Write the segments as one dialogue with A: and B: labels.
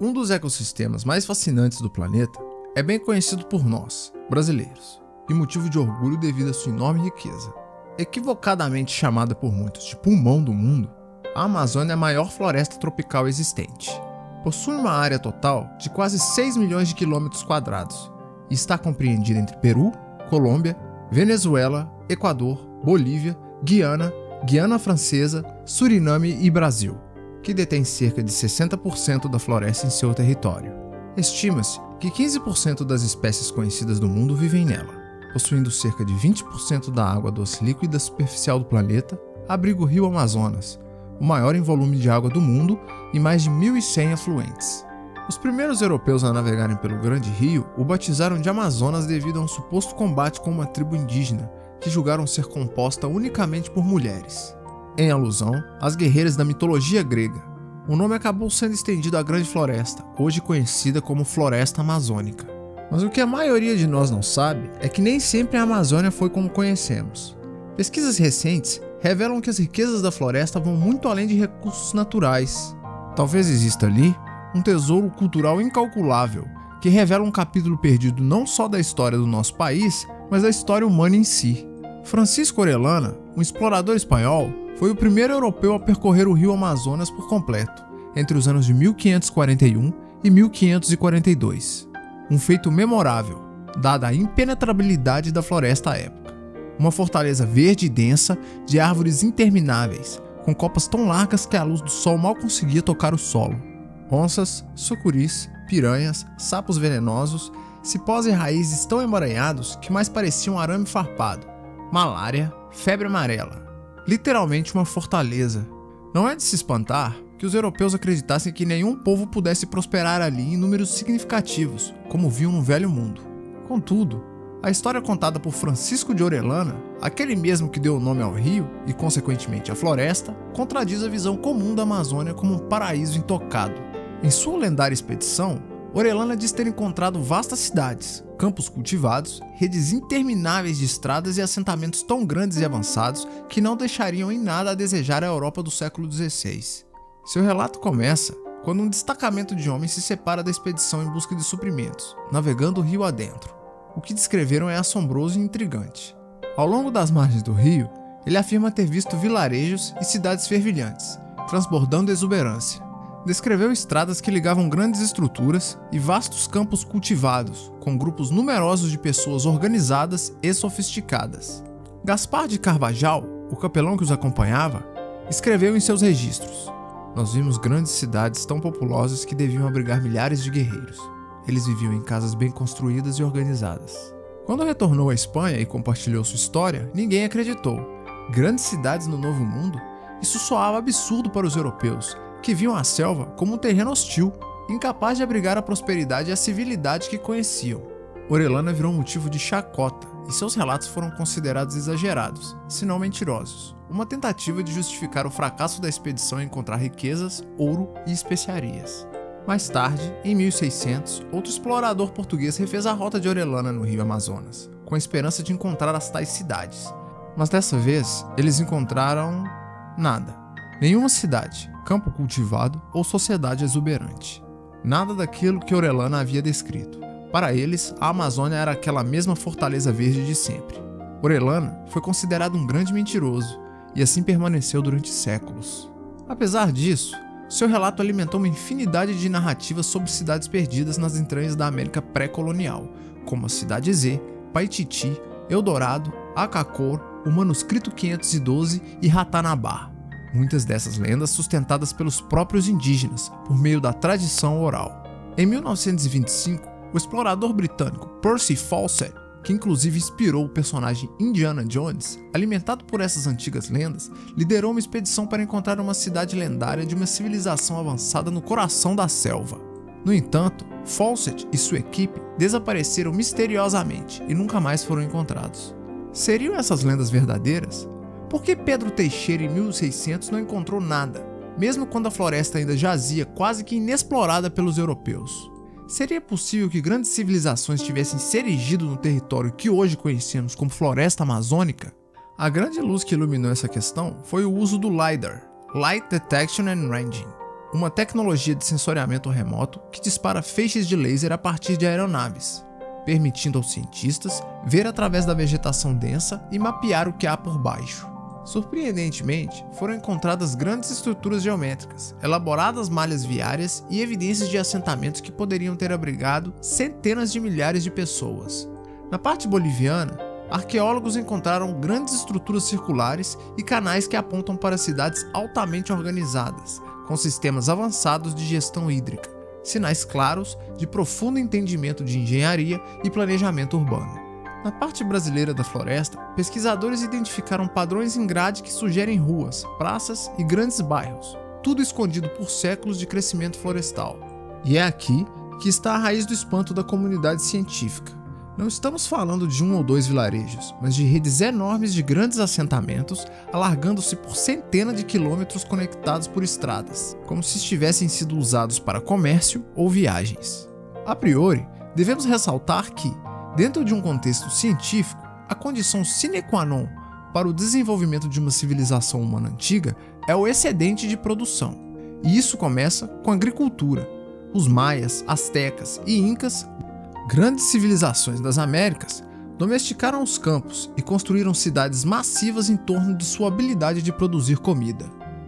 A: Um dos ecossistemas mais fascinantes do planeta é bem conhecido por nós, brasileiros, e motivo de orgulho devido à sua enorme riqueza. Equivocadamente chamada por muitos de pulmão do mundo, a Amazônia é a maior floresta tropical existente. Possui uma área total de quase 6 milhões de quilômetros quadrados e está compreendida entre Peru, Colômbia, Venezuela, Equador, Bolívia, Guiana, Guiana Francesa, Suriname e Brasil, que detém cerca de 60% da floresta em seu território. Estima-se que 15% das espécies conhecidas do mundo vivem nela, possuindo cerca de 20% da água doce líquida superficial do planeta, abriga o rio Amazonas, o maior em volume de água do mundo e mais de 1.100 afluentes. Os primeiros europeus a navegarem pelo Grande Rio o batizaram de Amazonas devido a um suposto combate com uma tribo indígena que julgaram ser composta unicamente por mulheres. Em alusão às guerreiras da mitologia grega, o nome acabou sendo estendido à Grande Floresta, hoje conhecida como Floresta Amazônica. Mas o que a maioria de nós não sabe é que nem sempre a Amazônia foi como conhecemos. Pesquisas recentes revelam que as riquezas da floresta vão muito além de recursos naturais. Talvez exista ali um tesouro cultural incalculável, que revela um capítulo perdido não só da história do nosso país, mas da história humana em si. Francisco Orellana, um explorador espanhol, foi o primeiro europeu a percorrer o rio Amazonas por completo, entre os anos de 1541 e 1542. Um feito memorável, dada a impenetrabilidade da floresta à época. Uma fortaleza verde e densa, de árvores intermináveis, com copas tão largas que a luz do sol mal conseguia tocar o solo. Onças, sucuris, piranhas, sapos venenosos, cipós e raízes tão emaranhados que mais pareciam arame farpado. Malária, febre amarela. Literalmente uma fortaleza. Não é de se espantar que os europeus acreditassem que nenhum povo pudesse prosperar ali em números significativos, como viam no Velho Mundo. Contudo, a história contada por Francisco de Orellana, aquele mesmo que deu o nome ao rio e, consequentemente, à floresta, contradiz a visão comum da Amazônia como um paraíso intocado. Em sua lendária expedição, Orellana diz ter encontrado vastas cidades, campos cultivados, redes intermináveis de estradas e assentamentos tão grandes e avançados que não deixariam em nada a desejar a Europa do século XVI. Seu relato começa quando um destacamento de homens se separa da expedição em busca de suprimentos, navegando o rio adentro. O que descreveram é assombroso e intrigante. Ao longo das margens do rio, ele afirma ter visto vilarejos e cidades fervilhantes, transbordando de exuberância. Descreveu estradas que ligavam grandes estruturas e vastos campos cultivados, com grupos numerosos de pessoas organizadas e sofisticadas. Gaspar de Carvajal, o capelão que os acompanhava, escreveu em seus registros: "Nós vimos grandes cidades tão populosas que deviam abrigar milhares de guerreiros. Eles viviam em casas bem construídas e organizadas." Quando retornou à Espanha e compartilhou sua história, ninguém acreditou. Grandes cidades no Novo Mundo? Isso soava absurdo para os europeus, que viam a selva como um terreno hostil, incapaz de abrigar a prosperidade e a civilidade que conheciam. Orellana virou motivo de chacota e seus relatos foram considerados exagerados, se não mentirosos. Uma tentativa de justificar o fracasso da expedição em encontrar riquezas, ouro e especiarias. Mais tarde, em 1600, outro explorador português refez a rota de Orellana no rio Amazonas, com a esperança de encontrar as tais cidades. Mas dessa vez, eles encontraram nada. Nenhuma cidade, campo cultivado ou sociedade exuberante. Nada daquilo que Orellana havia descrito. Para eles, a Amazônia era aquela mesma fortaleza verde de sempre. Orellana foi considerado um grande mentiroso, e assim permaneceu durante séculos. Apesar disso, seu relato alimentou uma infinidade de narrativas sobre cidades perdidas nas entranhas da América pré-colonial, como a Cidade Z, Paititi, Eldorado, Acacor, o Manuscrito 512 e Ratanabá. Muitas dessas lendas sustentadas pelos próprios indígenas, por meio da tradição oral. Em 1925, o explorador britânico Percy Fawcett, que inclusive inspirou o personagem Indiana Jones, alimentado por essas antigas lendas, liderou uma expedição para encontrar uma cidade lendária de uma civilização avançada no coração da selva. No entanto, Fawcett e sua equipe desapareceram misteriosamente e nunca mais foram encontrados. Seriam essas lendas verdadeiras? Por que Pedro Teixeira em 1600 não encontrou nada, mesmo quando a floresta ainda jazia quase que inexplorada pelos europeus? Seria possível que grandes civilizações tivessem se erigido no território que hoje conhecemos como Floresta Amazônica? A grande luz que iluminou essa questão foi o uso do LiDAR, Light Detection and Ranging, uma tecnologia de sensoriamento remoto que dispara feixes de laser a partir de aeronaves, permitindo aos cientistas ver através da vegetação densa e mapear o que há por baixo. Surpreendentemente, foram encontradas grandes estruturas geométricas, elaboradas malhas viárias e evidências de assentamentos que poderiam ter abrigado centenas de milhares de pessoas. Na parte boliviana, arqueólogos encontraram grandes estruturas circulares e canais que apontam para cidades altamente organizadas, com sistemas avançados de gestão hídrica, sinais claros de profundo entendimento de engenharia e planejamento urbano. Na parte brasileira da floresta, pesquisadores identificaram padrões em grade que sugerem ruas, praças e grandes bairros, tudo escondido por séculos de crescimento florestal. E é aqui que está a raiz do espanto da comunidade científica. Não estamos falando de 1 ou 2 vilarejos, mas de redes enormes de grandes assentamentos, alargando-se por centenas de quilômetros conectados por estradas, como se tivessem sido usados para comércio ou viagens. A priori, devemos ressaltar que, dentro de um contexto científico, a condição sine qua non para o desenvolvimento de uma civilização humana antiga é o excedente de produção. E isso começa com a agricultura. Os maias, astecas e incas, grandes civilizações das Américas, domesticaram os campos e construíram cidades massivas em torno de sua habilidade de produzir comida.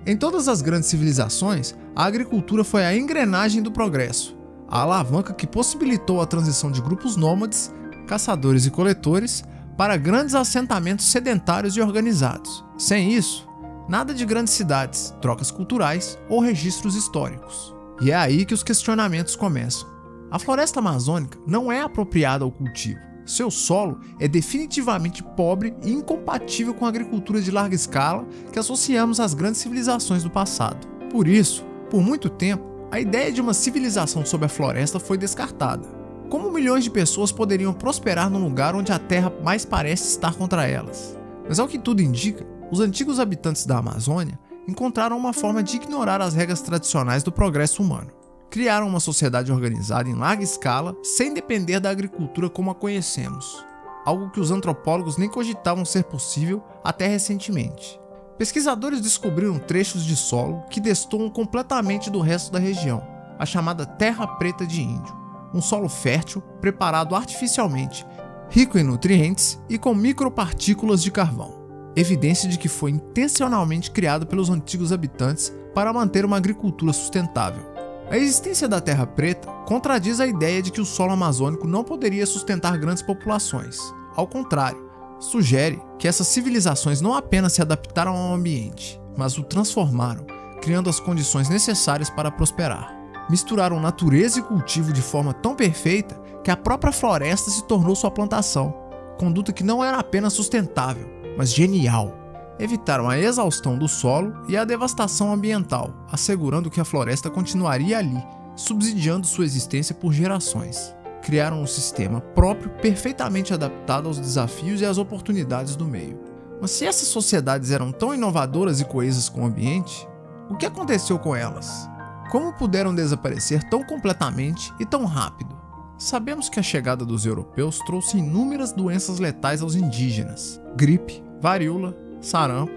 A: Em todas as grandes civilizações, a agricultura foi a engrenagem do progresso, a alavanca que possibilitou a transição de grupos nômades, caçadores e coletores, para grandes assentamentos sedentários e organizados. Sem isso, nada de grandes cidades, trocas culturais ou registros históricos. E é aí que os questionamentos começam. A floresta amazônica não é apropriada ao cultivo. Seu solo é definitivamente pobre e incompatível com a agricultura de larga escala que associamos às grandes civilizações do passado. Por isso, por muito tempo, a ideia de uma civilização sob a floresta foi descartada. Como milhões de pessoas poderiam prosperar num lugar onde a terra mais parece estar contra elas? Mas ao que tudo indica, os antigos habitantes da Amazônia encontraram uma forma de ignorar as regras tradicionais do progresso humano. Criaram uma sociedade organizada em larga escala, sem depender da agricultura como a conhecemos, algo que os antropólogos nem cogitavam ser possível até recentemente. Pesquisadores descobriram trechos de solo que destoam completamente do resto da região, a chamada Terra Preta de Índio. Um solo fértil, preparado artificialmente, rico em nutrientes e com micropartículas de carvão. Evidência de que foi intencionalmente criado pelos antigos habitantes para manter uma agricultura sustentável. A existência da Terra Preta contradiz a ideia de que o solo amazônico não poderia sustentar grandes populações. Ao contrário, sugere que essas civilizações não apenas se adaptaram ao ambiente, mas o transformaram, criando as condições necessárias para prosperar. Misturaram natureza e cultivo de forma tão perfeita que a própria floresta se tornou sua plantação, conduta que não era apenas sustentável, mas genial. Evitaram a exaustão do solo e a devastação ambiental, assegurando que a floresta continuaria ali, subsidiando sua existência por gerações. Criaram um sistema próprio perfeitamente adaptado aos desafios e às oportunidades do meio. Mas se essas sociedades eram tão inovadoras e coesas com o ambiente, o que aconteceu com elas? Como puderam desaparecer tão completamente e tão rápido? Sabemos que a chegada dos europeus trouxe inúmeras doenças letais aos indígenas: gripe, varíola, sarampo,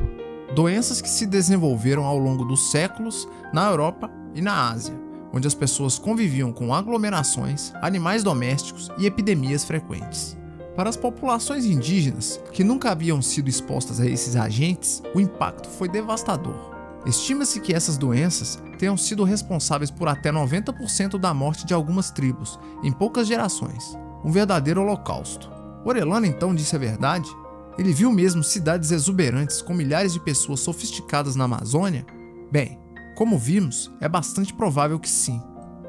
A: doenças que se desenvolveram ao longo dos séculos na Europa e na Ásia, onde as pessoas conviviam com aglomerações, animais domésticos e epidemias frequentes. Para as populações indígenas, que nunca haviam sido expostas a esses agentes, o impacto foi devastador. Estima-se que essas doenças tenham sido responsáveis por até 90% da morte de algumas tribos em poucas gerações, um verdadeiro holocausto. Orellana então disse a verdade? Ele viu mesmo cidades exuberantes com milhares de pessoas sofisticadas na Amazônia? Bem, como vimos, é bastante provável que sim.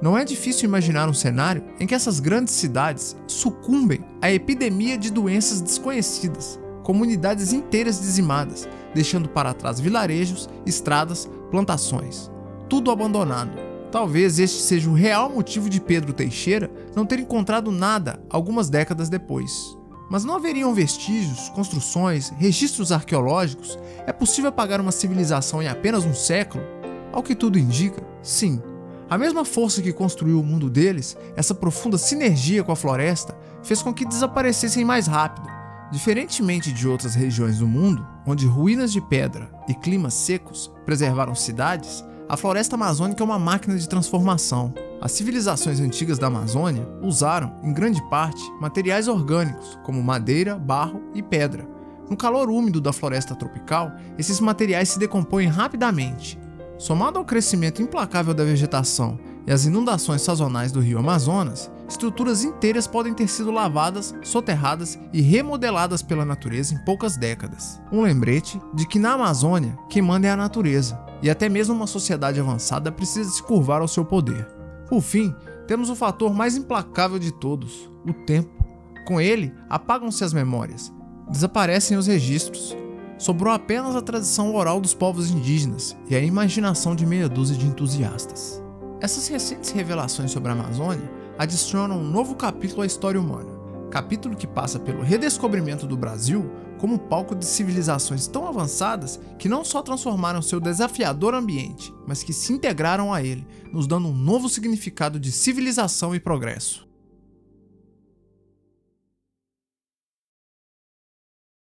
A: Não é difícil imaginar um cenário em que essas grandes cidades sucumbem à epidemia de doenças desconhecidas, comunidades inteiras dizimadas, deixando para trás vilarejos, estradas, plantações. Tudo abandonado. Talvez este seja o real motivo de Pedro Teixeira não ter encontrado nada algumas décadas depois. Mas não haveriam vestígios, construções, registros arqueológicos? É possível apagar uma civilização em apenas um século? Ao que tudo indica, sim. A mesma força que construiu o mundo deles, essa profunda sinergia com a floresta, fez com que desaparecessem mais rápido. Diferentemente de outras regiões do mundo, onde ruínas de pedra e climas secos preservaram cidades, A floresta amazônica é uma máquina de transformação. As civilizações antigas da Amazônia usaram, em grande parte, materiais orgânicos, como madeira, barro e pedra. No calor úmido da floresta tropical, esses materiais se decompõem rapidamente. Somado ao crescimento implacável da vegetação e às inundações sazonais do rio Amazonas, estruturas inteiras podem ter sido lavadas, soterradas e remodeladas pela natureza em poucas décadas. Um lembrete de que na Amazônia, quem manda é a natureza, e até mesmo uma sociedade avançada precisa se curvar ao seu poder. Por fim, temos o fator mais implacável de todos, o tempo. Com ele, apagam-se as memórias, desaparecem os registros. Sobrou apenas a tradição oral dos povos indígenas e a imaginação de meia dúzia de entusiastas. Essas recentes revelações sobre a Amazônia adicionam um novo capítulo à história humana, capítulo que passa pelo redescobrimento do Brasil como palco de civilizações tão avançadas que não só transformaram seu desafiador ambiente, mas que se integraram a ele, nos dando um novo significado de civilização e progresso.